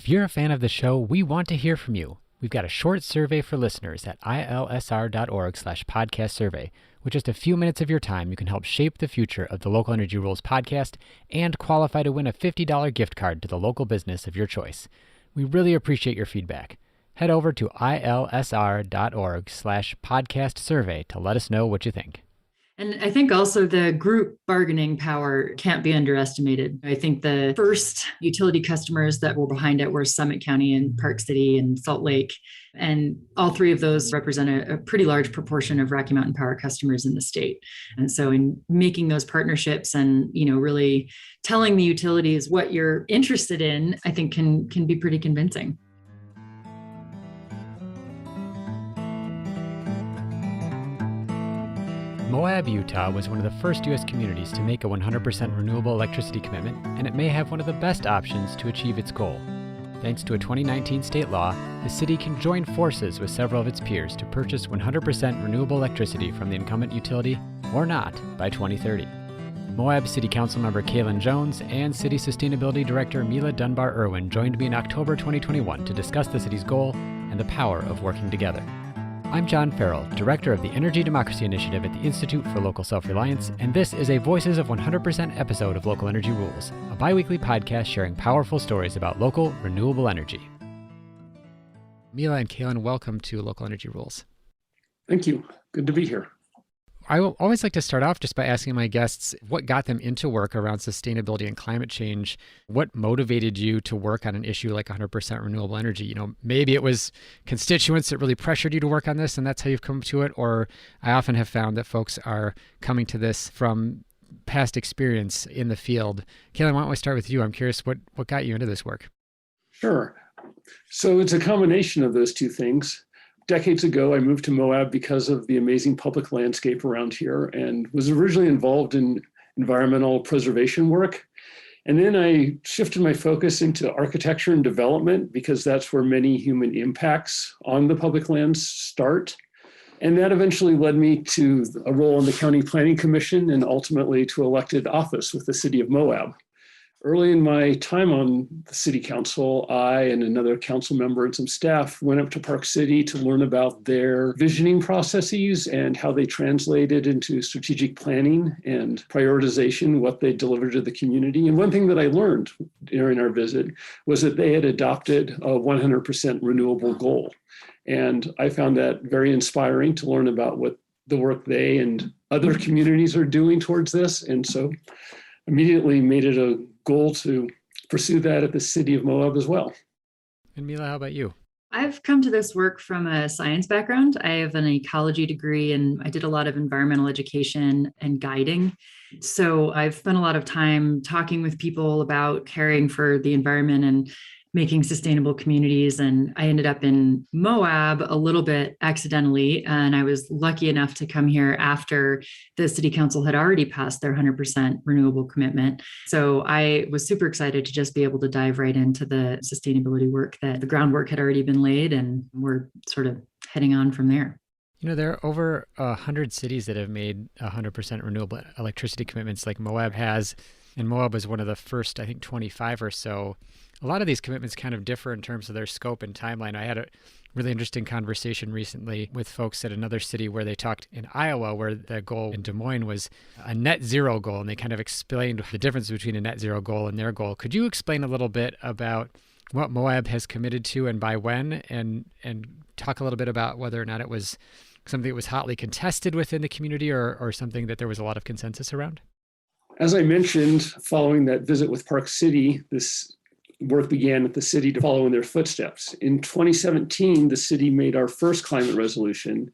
If you're a fan of the show, we want to hear from you. We've got a short survey for listeners at ilsr.org/podcast survey. With just a few minutes of your time, you can help shape the future of the Local Energy Rules podcast and qualify to win a $50 gift card to the local business of your choice. We really appreciate your feedback. Head over to ilsr.org/podcast survey to let us know what you think. And I think also the group bargaining power can't be underestimated. I think the first utility customers that were behind it were Summit County and Park City and Salt Lake. And all three of those represent a pretty large proportion of Rocky Mountain Power customers in the state. And so in making those partnerships and, really telling the utilities what you're interested in, I think can be pretty convincing. Moab, Utah was one of the first U.S. communities to make a 100% renewable electricity commitment, and it may have one of the best options to achieve its goal. Thanks to a 2019 state law, the city can join forces with several of its peers to purchase 100% renewable electricity from the incumbent utility, or not, by 2030. Moab City Council member Kalen Jones and City Sustainability Director Mila Dunbar-Irwin joined me in October 2021 to discuss the city's goal and the power of working together. I'm John Farrell, Director of the Energy Democracy Initiative at the Institute for Local Self-Reliance, and this is a Voices of 100% episode of Local Energy Rules, a bi-weekly podcast sharing powerful stories about local renewable energy. Mila and Kalen, welcome to Local Energy Rules. Thank you. Good to be here. I always like to start off just by asking my guests what got them into work around sustainability and climate change. What motivated you to work on an issue like 100% renewable energy? Maybe it was constituents that really pressured you to work on this and that's how you've come to it. Or I often have found that folks are coming to this from past experience in the field. Kalen, why don't we start with you? I'm curious what got you into this work? Sure. So it's a combination of those two things. Decades ago, I moved to Moab because of the amazing public landscape around here and was originally involved in environmental preservation work. And then I shifted my focus into architecture and development because that's where many human impacts on the public lands start. And that eventually led me to a role on the County Planning Commission and ultimately to elected office with the city of Moab. Early in my time on the city council, I and another council member and some staff went up to Park City to learn about their visioning processes and how they translated into strategic planning and prioritization, what they delivered to the community. And one thing that I learned during our visit was that they had adopted a 100% renewable goal. And I found that very inspiring to learn about what the work they and other communities are doing towards this. And so immediately made it a goal to pursue that at the city of Moab as well. And Mila, how about you? I've come to this work from a science background. I have an ecology degree and I did a lot of environmental education and guiding. So I've spent a lot of time talking with people about caring for the environment and making sustainable communities. And I ended up in Moab a little bit accidentally. And I was lucky enough to come here after the city council had already passed their 100% renewable commitment. So I was super excited to just be able to dive right into the sustainability work that the groundwork had already been laid, and we're sort of heading on from there. There are over 100 cities that have made 100% renewable electricity commitments like Moab has. And Moab was one of the first, I think, 25 or so. A lot of these commitments kind of differ in terms of their scope and timeline. I had a really interesting conversation recently with folks at another city where they talked in Iowa, where the goal in Des Moines was a net zero goal, and they kind of explained the difference between a net zero goal and their goal. Could you explain a little bit about what Moab has committed to and by when, and talk a little bit about whether or not it was something that was hotly contested within the community or something that there was a lot of consensus around? As I mentioned, following that visit with Park City, this work began at the city to follow in their footsteps. In 2017, the city made our first climate resolution,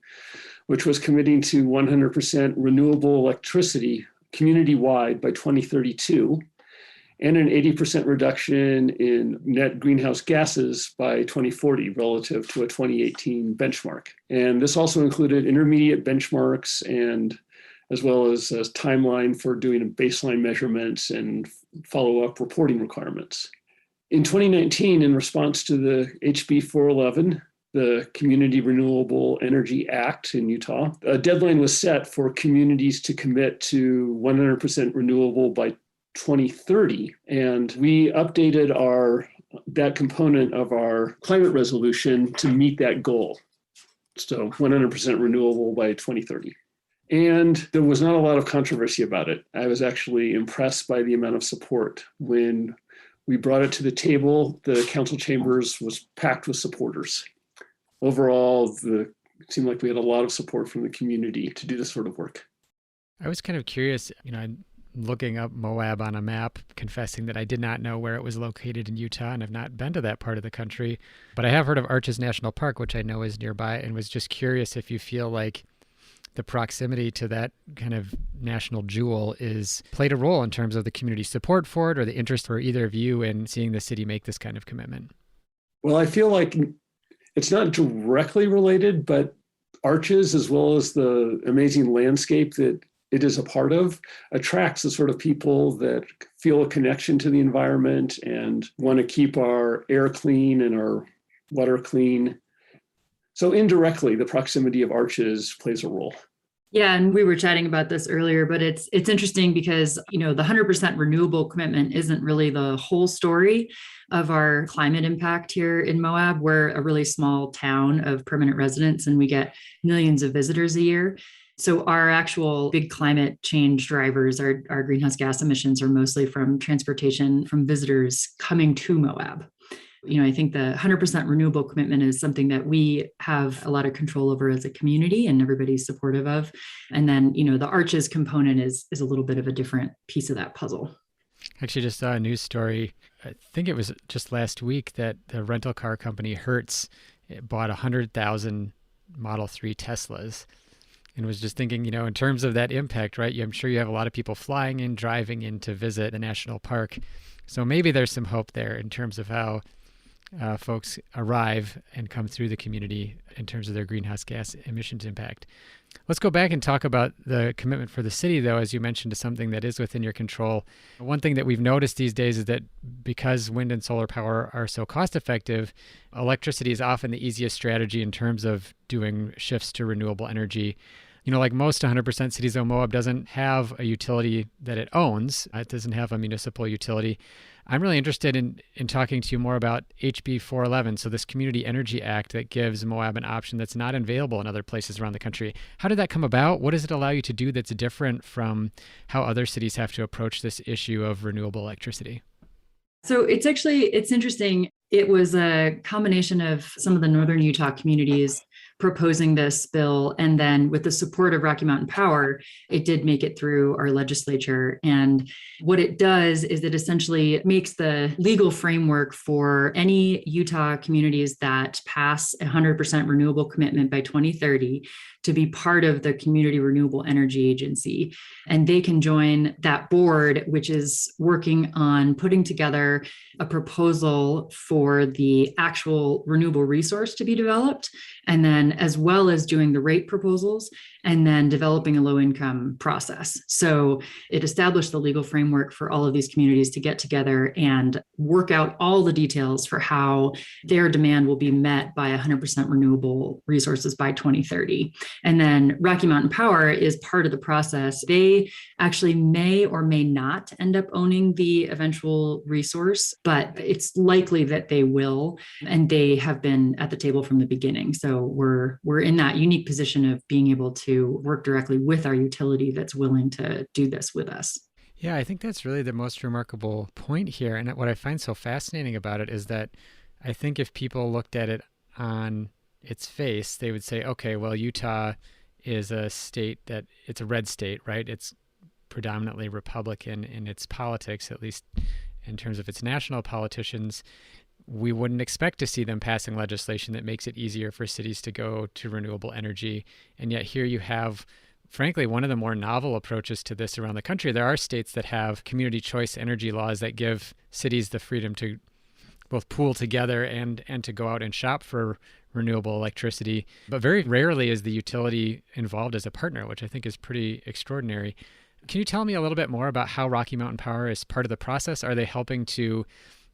which was committing to 100% renewable electricity community-wide by 2032, and an 80% reduction in net greenhouse gases by 2040 relative to a 2018 benchmark. And this also included intermediate benchmarks and as well as a timeline for doing baseline measurements and follow-up reporting requirements. In 2019, in response to the HB 411, the Community Renewable Energy Act in Utah, a deadline was set for communities to commit to 100% renewable by 2030. And we updated our that component of our climate resolution to meet that goal. So 100% renewable by 2030. And there was not a lot of controversy about it. I was actually impressed by the amount of support. When we brought it to the table, the council chambers was packed with supporters. Overall, it seemed like we had a lot of support from the community to do this sort of work. I was kind of curious, I'm looking up Moab on a map, confessing that I did not know where it was located in Utah and have not been to that part of the country. But I have heard of Arches National Park, which I know is nearby, and was just curious if you feel like the proximity to that kind of national jewel played a role in terms of the community support for it or the interest for either of you in seeing the city make this kind of commitment. Well, I feel like it's not directly related, but Arches, as well as the amazing landscape that it is a part of, attracts the sort of people that feel a connection to the environment and want to keep our air clean and our water clean. So indirectly, the proximity of Arches plays a role. Yeah, and we were chatting about this earlier, but it's interesting because, the 100% renewable commitment isn't really the whole story of our climate impact here in Moab. We're a really small town of permanent residents, and we get millions of visitors a year. So our actual big climate change drivers, our greenhouse gas emissions, are mostly from transportation, from visitors coming to Moab. I think the 100% renewable commitment is something that we have a lot of control over as a community and everybody's supportive of. And then, the Arches component is a little bit of a different piece of that puzzle. Actually, just saw a news story. I think it was just last week that the rental car company Hertz bought 100,000 Model 3 Teslas. And was just thinking, in terms of that impact, right? I'm sure you have a lot of people flying in, driving in to visit the national park. So maybe there's some hope there in terms of how folks arrive and come through the community in terms of their greenhouse gas emissions impact. Let's go back and talk about the commitment for the city, though, as you mentioned, to something that is within your control. One thing that we've noticed these days is that because wind and solar power are so cost effective, electricity is often the easiest strategy in terms of doing shifts to renewable energy. Like most 100% cities, though, Moab doesn't have a utility that it owns. It doesn't have a municipal utility. I'm really interested in talking to you more about HB 411, so this Community Energy Act that gives Moab an option that's not available in other places around the country. How did that come about? What does it allow you to do that's different from how other cities have to approach this issue of renewable electricity? So it's interesting. It was a combination of some of the northern Utah communities proposing this bill. And then with the support of Rocky Mountain Power, it did make it through our legislature. And what it does is it essentially makes the legal framework for any Utah communities that pass 100% renewable commitment by 2030 to be part of the Community Renewable Energy Agency. And they can join that board, which is working on putting together a proposal for the actual renewable resource to be developed, and then as well as doing the rate proposals, and then developing a low-income process. So it established the legal framework for all of these communities to get together and work out all the details for how their demand will be met by 100% renewable resources by 2030. And then Rocky Mountain Power is part of the process. They actually may or may not end up owning the eventual resource, but it's likely that they will, and they have been at the table from the beginning. So we're in that unique position of being able to work directly with our utility that's willing to do this with us. Yeah, I think that's really the most remarkable point here. And what I find so fascinating about it is that I think if people looked at it on its face, they would say, okay, well, Utah is a state that it's a red state, right? It's predominantly Republican in its politics, at least in terms of its national politicians. We wouldn't expect to see them passing legislation that makes it easier for cities to go to renewable energy. And yet here you have, frankly, one of the more novel approaches to this around the country. There are states that have community choice energy laws that give cities the freedom to both pool together and to go out and shop for renewable electricity. But very rarely is the utility involved as a partner, which I think is pretty extraordinary. Can you tell me a little bit more about how Rocky Mountain Power is part of the process? Are they helping to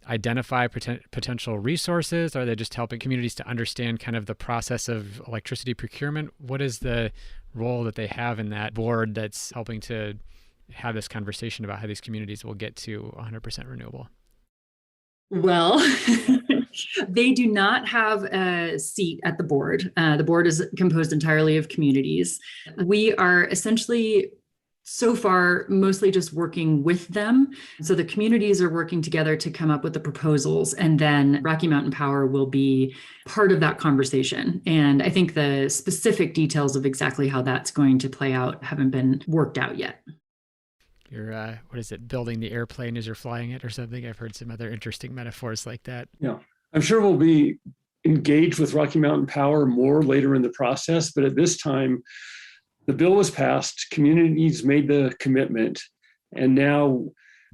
identify potential resources? Are they just helping communities to understand kind of the process of electricity procurement? What is the role that they have in that board that's helping to have this conversation about how these communities will get to 100% renewable? Well, they do not have a seat at the board. The board is composed entirely of communities. We are essentially, so far, mostly just working with them. So the communities are working together to come up with the proposals, and then Rocky Mountain Power will be part of that conversation. And I think the specific details of exactly how that's going to play out haven't been worked out yet. You're, what is it, building the airplane as you're flying it or something? I've heard some other interesting metaphors like that. Yeah, I'm sure we'll be engaged with Rocky Mountain Power more later in the process, but at this time, the bill was passed, communities made the commitment, and now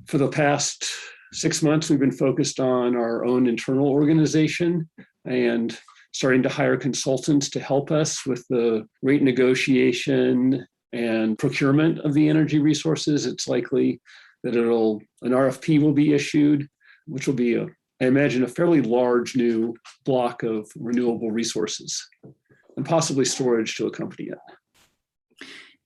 for the past 6 months, we've been focused on our own internal organization and starting to hire consultants to help us with the rate negotiation and procurement of the energy resources. It's likely that an RFP will be issued, which will be, I imagine, a fairly large new block of renewable resources and possibly storage to accompany it.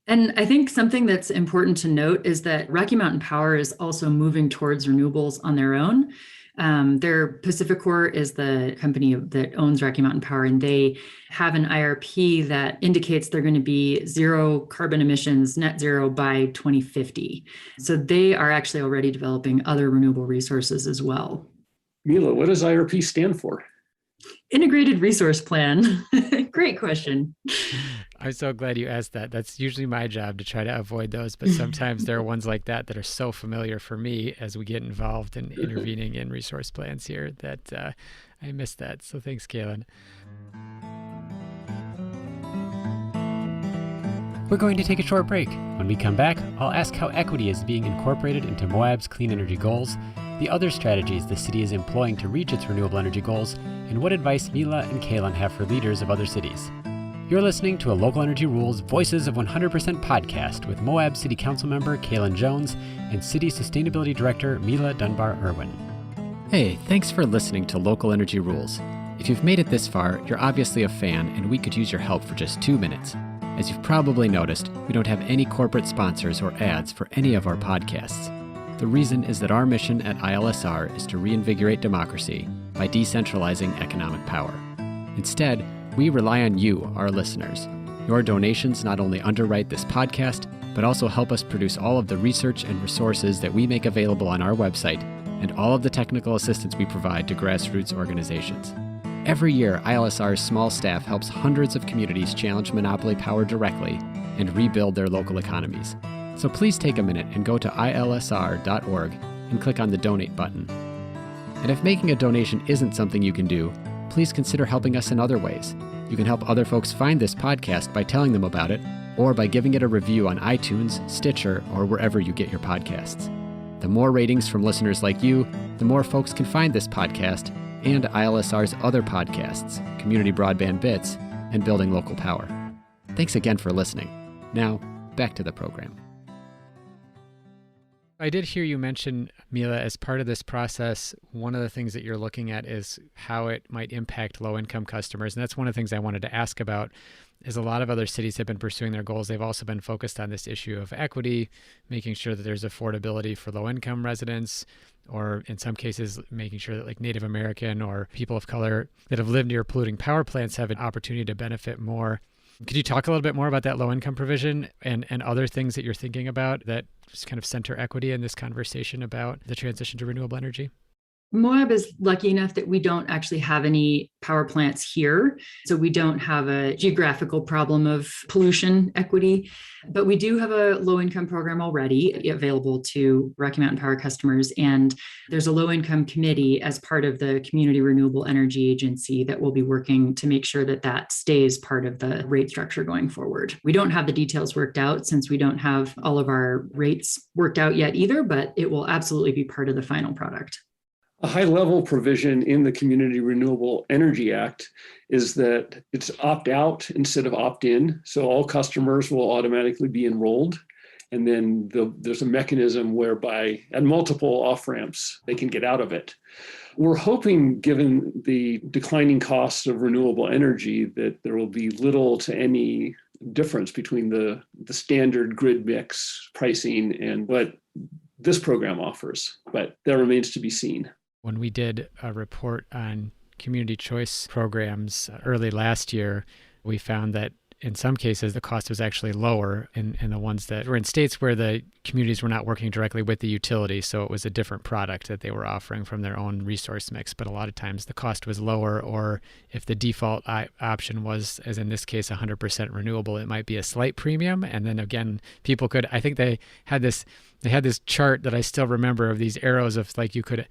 And I think something that's important to note is that Rocky Mountain Power is also moving towards renewables on their own. Their Pacificor is the company that owns Rocky Mountain Power, and they have an IRP that indicates they're going to be zero carbon emissions, net zero by 2050. So they are actually already developing other renewable resources as well. Mila, what does IRP stand for? Integrated Resource Plan. Great question. I'm so glad you asked that. That's usually my job to try to avoid those, but sometimes there are ones like that are so familiar for me as we get involved in intervening in resource plans here that I missed that. So thanks, Kalen. We're going to take a short break. When we come back, I'll ask how equity is being incorporated into Moab's clean energy goals, the other strategies the city is employing to reach its renewable energy goals, and what advice Mila and Kalen have for leaders of other cities. You're listening to a Local Energy Rules Voices of 100% podcast with Moab City Council member Kalen Jones and City Sustainability Director Mila Dunbar-Irwin. Hey, thanks for listening to Local Energy Rules. If you've made it this far, you're obviously a fan and we could use your help for just 2 minutes. As you've probably noticed, we don't have any corporate sponsors or ads for any of our podcasts. The reason is that our mission at ILSR is to reinvigorate democracy by decentralizing economic power. Instead, we rely on you, our listeners. Your donations not only underwrite this podcast, but also help us produce all of the research and resources that we make available on our website and all of the technical assistance we provide to grassroots organizations. Every year, ILSR's small staff helps hundreds of communities challenge monopoly power directly and rebuild their local economies. So please take a minute and go to ilsr.org and click on the donate button. And if making a donation isn't something you can do, please consider helping us in other ways. You can help other folks find this podcast by telling them about it, or by giving it a review on iTunes, Stitcher, or wherever you get your podcasts. The more ratings from listeners like you, the more folks can find this podcast and ILSR's other podcasts, Community Broadband Bits, and Building Local Power. Thanks again for listening. Now, back to the program. I did hear you mention, Mila, as part of this process, one of the things that you're looking at is how it might impact low-income customers. And that's one of the things I wanted to ask about, is a lot of other cities have been pursuing their goals. They've also been focused on this issue of equity, making sure that there's affordability for low-income residents, or in some cases, making sure that like Native American or people of color that have lived near polluting power plants have an opportunity to benefit more. Could you talk a little bit more about that low-income provision and other things that you're thinking about that just kind of center equity in this conversation about the transition to renewable energy? Moab is lucky enough that we don't actually have any power plants here. So we don't have a geographical problem of pollution equity, but we do have a low-income program already available to Rocky Mountain Power customers. And there's a low-income committee as part of the Community Renewable Energy Agency that will be working to make sure that that stays part of the rate structure going forward. We don't have the details worked out since we don't have all of our rates worked out yet either, but it will absolutely be part of the final product. A high-level provision in the Community Renewable Energy Act is that it's opt-out instead of opt-in. So all customers will automatically be enrolled. And then there's a mechanism whereby at multiple off-ramps, they can get out of it. We're hoping, given the declining cost of renewable energy, that there will be little to any difference between the standard grid mix pricing and what this program offers. But that remains to be seen. When we did a report on community choice programs early last year, we found that in some cases, the cost was actually lower in the ones that were in states where the communities were not working directly with the utility. So it was a different product that they were offering from their own resource mix. But a lot of times the cost was lower, or if the default option was, as in this case, 100% renewable, it might be a slight premium. And then again, people could, I think they had this chart that I still remember of these arrows of like you could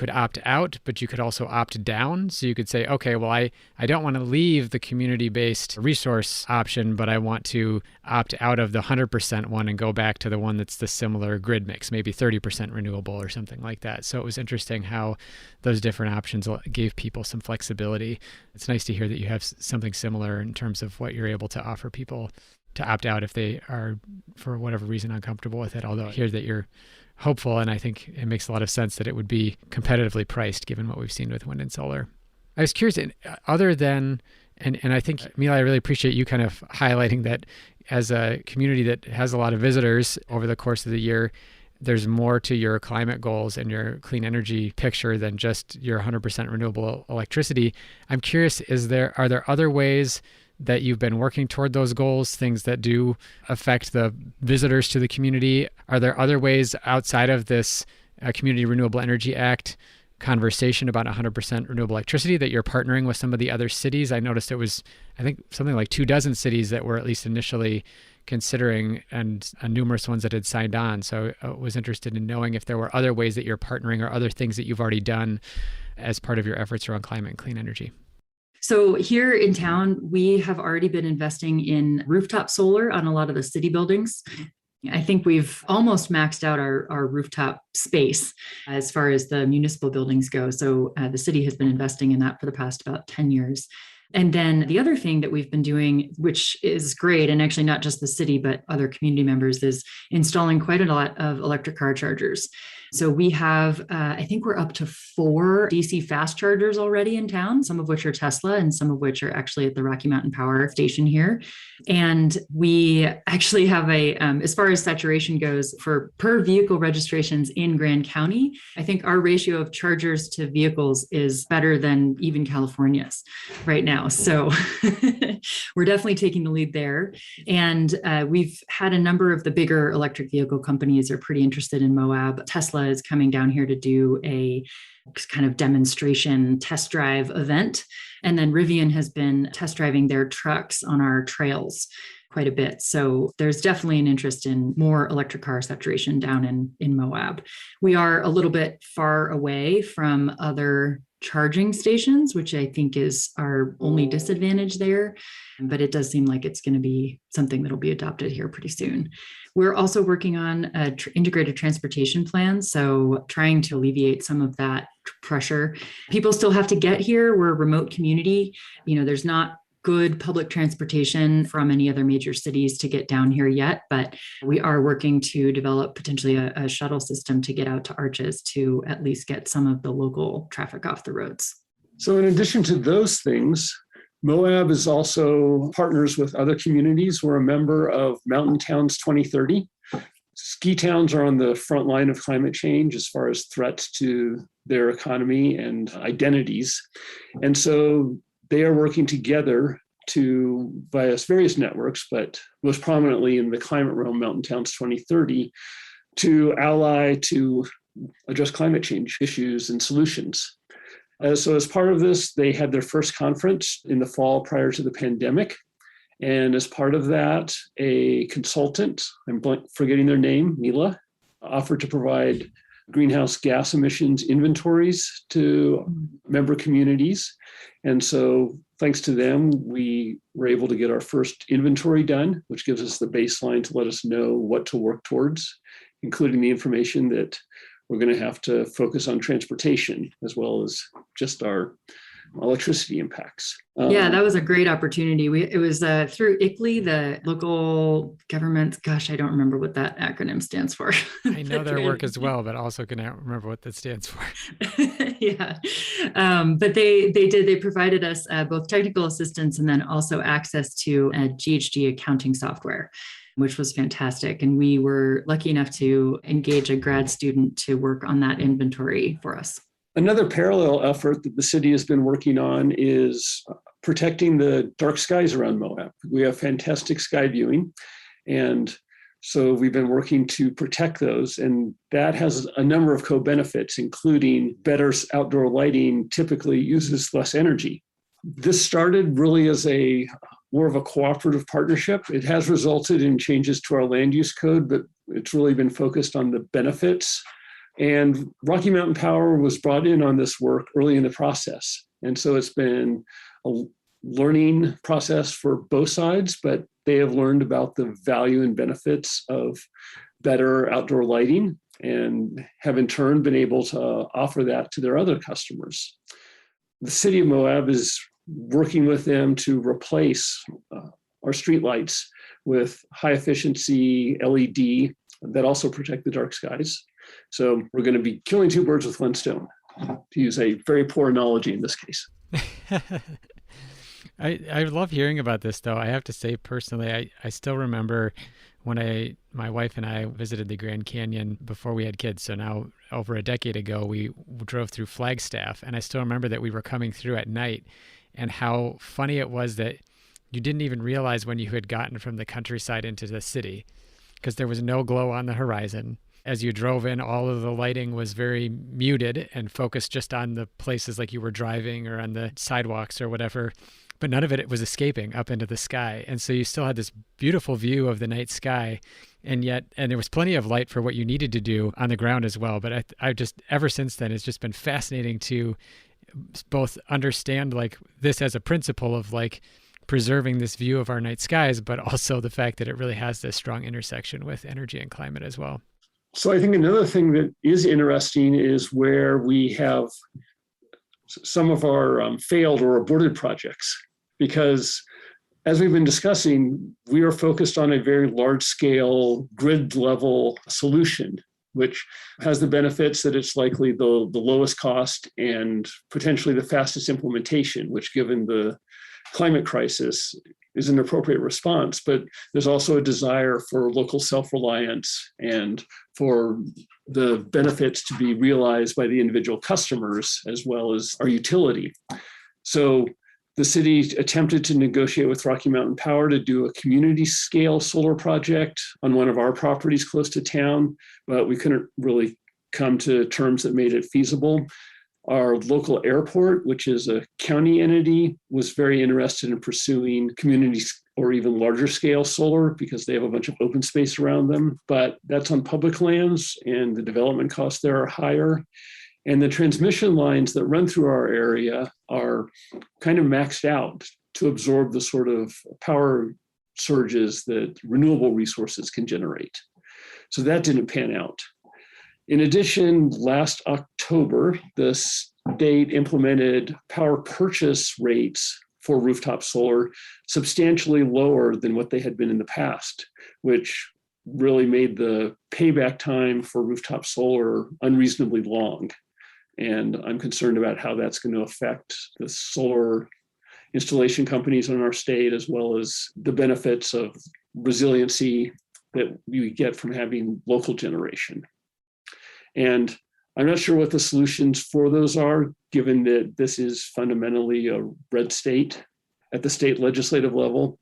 opt out, but you could also opt down. So you could say, okay, well, I don't want to leave the community-based resource option, but I want to opt out of the 100% one and go back to the one that's the similar grid mix, maybe 30% renewable or something like that. So it was interesting how those different options gave people some flexibility. It's nice to hear that you have something similar in terms of what you're able to offer people to opt out if they are, for whatever reason, uncomfortable with it. Although I hear that you're hopeful, and I think it makes a lot of sense that it would be competitively priced given what we've seen with wind and solar. I was curious, other than, and I think, Mila, I really appreciate you kind of highlighting that as a community that has a lot of visitors over the course of the year, there's more to your climate goals and your clean energy picture than just your 100% renewable electricity. I'm curious, are there other ways that you've been working toward those goals, things that do affect the visitors to the community? Are there other ways outside of this Community Renewable Energy Act conversation about 100% renewable electricity that you're partnering with some of the other cities? I noticed it was, I think, something like 24 cities that were at least initially considering, and numerous ones that had signed on. So I was interested in knowing if there were other ways that you're partnering or other things that you've already done as part of your efforts around climate and clean energy. So here in town, we have already been investing in rooftop solar on a lot of the city buildings. I think we've almost maxed out our rooftop space as far as the municipal buildings go. So the city has been investing in that for the past about 10 years. And then the other thing that we've been doing, which is great, and actually not just the city, but other community members, is installing quite a lot of electric car chargers. So we have, I think we're up to 4 DC fast chargers already in town, some of which are Tesla and some of which are actually at the Rocky Mountain Power Station here. And we actually have as far as saturation goes, for per vehicle registrations in Grand County, I think our ratio of chargers to vehicles is better than even California's right now. So we're definitely taking the lead there. And we've had a number of the bigger electric vehicle companies are pretty interested in Moab. Tesla is coming down here to do a kind of demonstration test drive event. And then Rivian has been test driving their trucks on our trails quite a bit. So there's definitely an interest in more electric car saturation down in Moab. We are a little bit far away from other charging stations, which I think is our only disadvantage there. But it does seem like it's going to be something that'll be adopted here pretty soon. We're also working on an integrated transportation plan. So trying to alleviate some of that pressure. People still have to get here. We're a remote community. There's not good public transportation from any other major cities to get down here yet, but we are working to develop potentially a shuttle system to get out to Arches to at least get some of the local traffic off the roads. So in addition to those things, Moab is also partners with other communities. We're a member of Mountain Towns 2030. Ski towns are on the front line of climate change as far as threats to their economy and identities. And so they are working together via various networks, but most prominently in the climate realm, Mountain Towns 2030, to ally to address climate change issues and solutions. So as part of this, they had their first conference in the fall prior to the pandemic. And as part of that, a consultant, I'm forgetting their name, Mila, offered to provide greenhouse gas emissions inventories to member communities. And so thanks to them, we were able to get our first inventory done, which gives us the baseline to let us know what to work towards, including the information that we're going to have to focus on transportation as well as just our electricity impacts. Yeah, that was a great opportunity. It was through ICLEI, the local government. Gosh, I don't remember what that acronym stands for. I know their work as well, but also cannot remember what that stands for. Yeah, but they provided us both technical assistance and then also access to a GHG accounting software, which was fantastic. And we were lucky enough to engage a grad student to work on that inventory for us. Another parallel effort that the city has been working on is protecting the dark skies around Moab. We have fantastic sky viewing, and so we've been working to protect those, and that has a number of co-benefits, including better outdoor lighting typically uses less energy. This started really as more of a cooperative partnership. It has resulted in changes to our land use code, but it's really been focused on the benefits. And Rocky Mountain Power was brought in on this work early in the process. And so it's been a learning process for both sides, but they have learned about the value and benefits of better outdoor lighting and have in turn been able to offer that to their other customers. The city of Moab is working with them to replace our streetlights with high efficiency LED that also protect the dark skies. So we're going to be killing two birds with one stone, to use a very poor analogy in this case. I love hearing about this, though. I have to say, personally, I still remember when my wife and I visited the Grand Canyon before we had kids. So now over a decade ago, we drove through Flagstaff, and I still remember that we were coming through at night and how funny it was that you didn't even realize when you had gotten from the countryside into the city because there was no glow on the horizon. As you drove in, all of the lighting was very muted and focused just on the places like you were driving or on the sidewalks or whatever. But none of it was escaping up into the sky. And so you still had this beautiful view of the night sky. And there was plenty of light for what you needed to do on the ground as well. But I just, ever since then, it's just been fascinating to both understand like this as a principle of like preserving this view of our night skies, but also the fact that it really has this strong intersection with energy and climate as well. So I think another thing that is interesting is where we have some of our failed or aborted projects, because as we've been discussing, we are focused on a very large scale grid level solution, which has the benefits that it's likely the lowest cost and potentially the fastest implementation, which given the climate crisis is an appropriate response. But there's also a desire for local self-reliance and for the benefits to be realized by the individual customers as well as our utility. So the city attempted to negotiate with Rocky Mountain Power to do a community scale solar project on one of our properties close to town, but we couldn't really come to terms that made it feasible. Our local airport, which is a county entity, was very interested in pursuing community or even larger scale solar because they have a bunch of open space around them, but that's on public lands and the development costs there are higher. And the transmission lines that run through our area are kind of maxed out to absorb the sort of power surges that renewable resources can generate. So that didn't pan out. In addition, last October, the state implemented power purchase rates for rooftop solar substantially lower than what they had been in the past, which really made the payback time for rooftop solar unreasonably long. And I'm concerned about how that's going to affect the solar installation companies in our state, as well as the benefits of resiliency that we get from having local generation. And I'm not sure what the solutions for those are, given that this is fundamentally a red state at the state legislative level.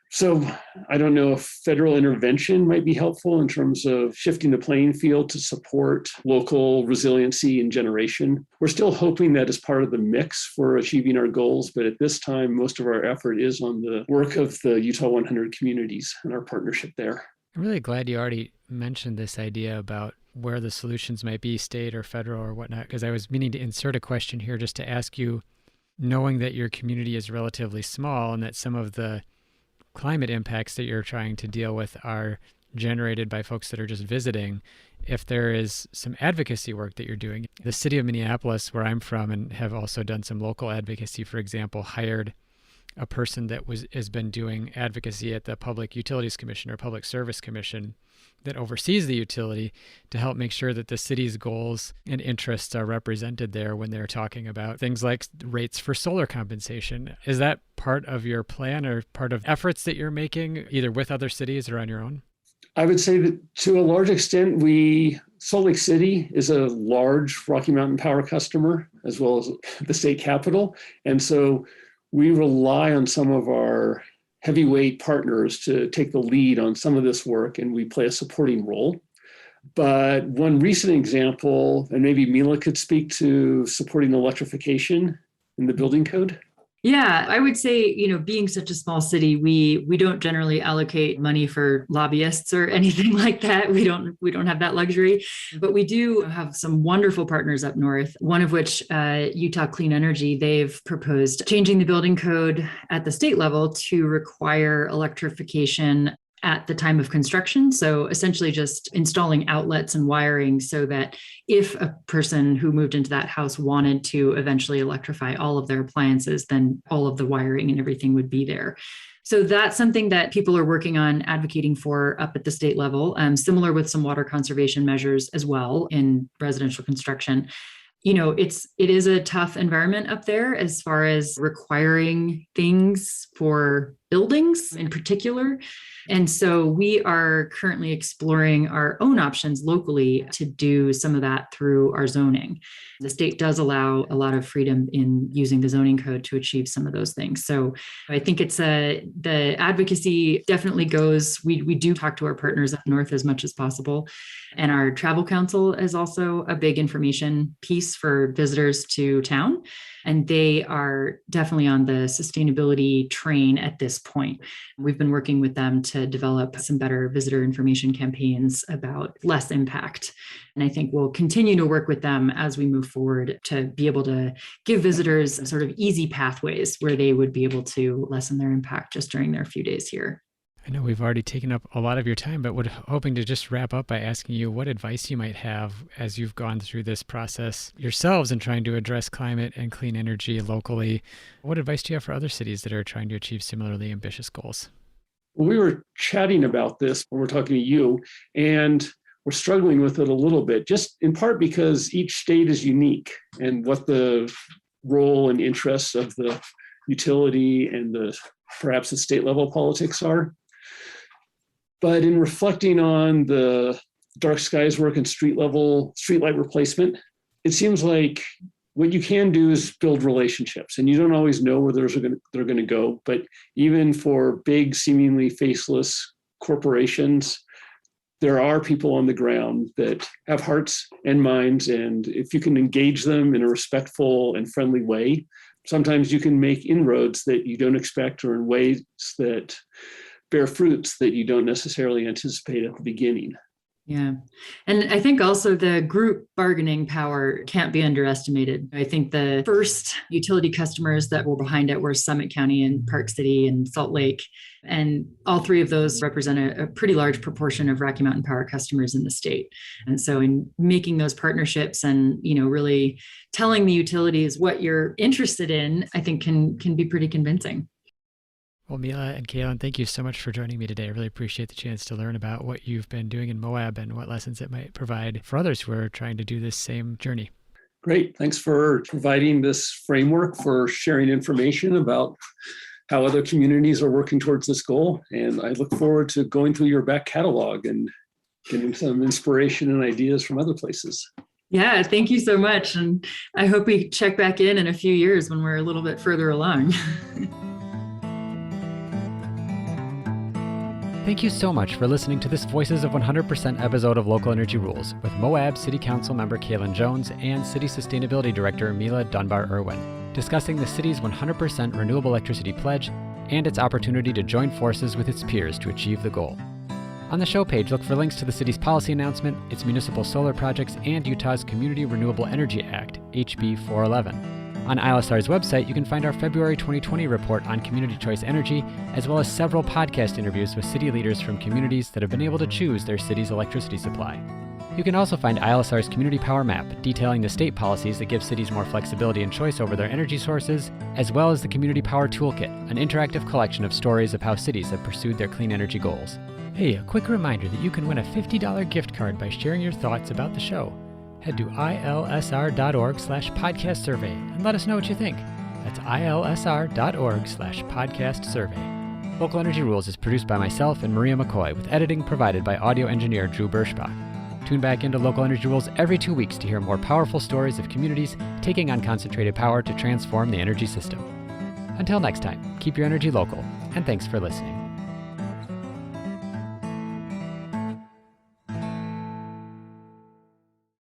So I don't know if federal intervention might be helpful in terms of shifting the playing field to support local resiliency and generation. We're still hoping that as part of the mix for achieving our goals, but at this time, most of our effort is on the work of the Utah 100 communities and our partnership there. I'm really glad you already mentioned this idea about where the solutions might be, state or federal or whatnot, because I was meaning to insert a question here just to ask you, knowing that your community is relatively small and that some of the climate impacts that you're trying to deal with are generated by folks that are just visiting, if there is some advocacy work that you're doing. The city of Minneapolis, where I'm from and have also done some local advocacy, for example, hired a person that has been doing advocacy at the Public Utilities Commission or Public Service Commission that oversees the utility to help make sure that the city's goals and interests are represented there when they're talking about things like rates for solar compensation. Is that part of your plan or part of efforts that you're making either with other cities or on your own? I would say that to a large extent, Salt Lake City is a large Rocky Mountain Power customer, as well as the state capital. And so we rely on some of our heavyweight partners to take the lead on some of this work, and we play a supporting role. But one recent example, and maybe Mila could speak to supporting electrification in the building code. Yeah, I would say, being such a small city, we don't generally allocate money for lobbyists or anything like that. We don't have that luxury, but we do have some wonderful partners up north. One of which, Utah Clean Energy, they've proposed changing the building code at the state level to require electrification at the time of construction. So essentially just installing outlets and wiring so that if a person who moved into that house wanted to eventually electrify all of their appliances, then all of the wiring and everything would be there. So that's something that people are working on advocating for up at the state level, similar with some water conservation measures as well in residential construction. It is a tough environment up there as far as requiring things for buildings in particular. And so we are currently exploring our own options locally to do some of that through our zoning. The state does allow a lot of freedom in using the zoning code to achieve some of those things. So I think the advocacy definitely goes, we do talk to our partners up north as much as possible. And our travel council is also a big information piece for visitors to town. And they are definitely on the sustainability train at this point. We've been working with them to develop some better visitor information campaigns about less impact. And I think we'll continue to work with them as we move forward to be able to give visitors sort of easy pathways where they would be able to lessen their impact just during their few days here. I know we've already taken up a lot of your time, but we're hoping to just wrap up by asking you what advice you might have as you've gone through this process yourselves in trying to address climate and clean energy locally. What advice do you have for other cities that are trying to achieve similarly ambitious goals? Well, we were chatting about this when we're talking to you, and we're struggling with it a little bit, just in part because each state is unique and what the role and interests of the utility and perhaps the state level politics are. But in reflecting on the dark skies work and streetlight replacement, it seems like what you can do is build relationships, and you don't always know where they're going to go. But even for big, seemingly faceless corporations, there are people on the ground that have hearts and minds, and if you can engage them in a respectful and friendly way, sometimes you can make inroads that you don't expect, or in ways that bear fruits that you don't necessarily anticipate at the beginning. Yeah. And I think also the group bargaining power can't be underestimated. I think the first utility customers that were behind it were Summit County and Park City and Salt Lake. And all three of those represent a pretty large proportion of Rocky Mountain Power customers in the state. And so in making those partnerships and, really telling the utilities what you're interested in, I think can be pretty convincing. Well, Mila and Kalen, thank you so much for joining me today. I really appreciate the chance to learn about what you've been doing in Moab and what lessons it might provide for others who are trying to do this same journey. Great. Thanks for providing this framework for sharing information about how other communities are working towards this goal. And I look forward to going through your back catalog and getting some inspiration and ideas from other places. Yeah, thank you so much. And I hope we check back in a few years when we're a little bit further along. Thank you so much for listening to this Voices of 100% episode of Local Energy Rules with Moab City Council member Kalen Jones and City Sustainability Director Mila Dunbar-Irwin, discussing the city's 100% renewable electricity pledge and its opportunity to join forces with its peers to achieve the goal. On the show page, look for links to the city's policy announcement, its municipal solar projects, and Utah's Community Renewable Energy Act, HB 411. On ILSR's website, you can find our February 2020 report on community choice energy, as well as several podcast interviews with city leaders from communities that have been able to choose their city's electricity supply. You can also find ILSR's Community Power Map, detailing the state policies that give cities more flexibility and choice over their energy sources, as well as the Community Power Toolkit, an interactive collection of stories of how cities have pursued their clean energy goals. Hey, a quick reminder that you can win a $50 gift card by sharing your thoughts about the show. Head to ilsr.org/podcast survey and let us know what you think. That's ilsr.org/podcast survey. Local Energy Rules is produced by myself and Maria McCoy, with editing provided by audio engineer Drew Berschbach. Tune back into Local Energy Rules every 2 weeks to hear more powerful stories of communities taking on concentrated power to transform the energy system. Until next time, keep your energy local, and thanks for listening.